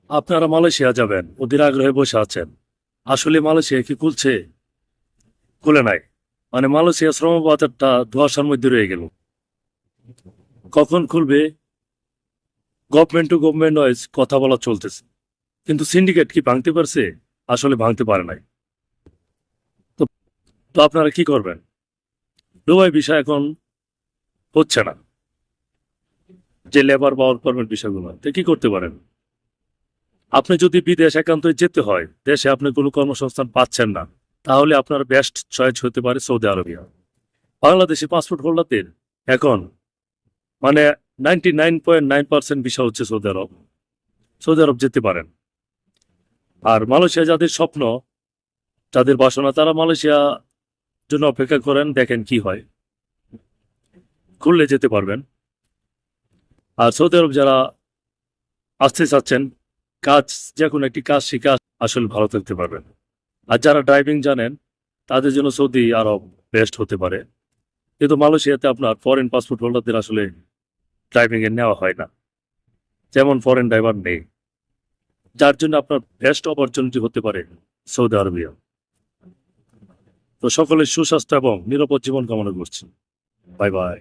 আপনারা মালয়েশিয়া যাবেন, অধীর আগ্রহে বসে আছেন। আসলে মালয়েশিয়া কি খুলছে? খুলে নাই। মানে মালয়েশিয়া শ্রম বাজারটা ধোঁয়াশার মধ্যে রয়ে গেল। কখন খুলবে? গভর্নমেন্ট টু গভর্নমেন্ট ওয়াইজ কথা বলা চলতেছে, কিন্তু সিন্ডিকেট কি ভাঙতে পারছে? আসলে ভাঙতে পারে নাই। তো তো আপনারা কি করবেন? দুবাই বিষয় এখন হচ্ছে না, যে লেবার বা ওয়ার্ক পারমিট বিষয়গুলো, তো কি করতে পারেন? আপনি যদি বিদেশ একান্তই যেতে হয়, দেশে আপনি কোনো কর্মসংস্থান পাচ্ছেন না, তাহলে আপনার বেস্ট চয়েস হতে পারে সৌদি আরবিয়া। বাংলাদেশি পাসপোর্ট হোল্ডারদের এখন মানে 99.9% ভিসা হচ্ছে সৌদি আরব। সৌদি আরব যেতে পারেন। আর মালয়েশিয়া যাদের স্বপ্ন, যাদের বাসনা, তারা মালয়েশিয়া জন্য অপেক্ষা করেন, দেখেন কি হয়। খুললে যেতে পারবেন। আর সৌদি আরব যারা আসতে চাচ্ছেন, কাজ, যে কোনো একটি কাজ শিখে আসলে ভালো থাকতে পারবেন। আর যারা ড্রাইভিং জানেন, তাদের জন্য সৌদি আরব বেস্ট হতে পারে। কিন্তু মালয়েশিয়াতে আপনার ফরেন পাসপোর্ট হোল্ডারদের আসলে ড্রাইভিং এ নেওয়া হয় না, যেমন ফরেন ড্রাইভার নেই। যার জন্য আপনার বেস্ট অপরচুনিটি হতে পারে সৌদি আরবিয়া। তো সকলের সুস্বাস্থ্য এবং নিরাপদ জীবন কামনা করছি। Bye bye.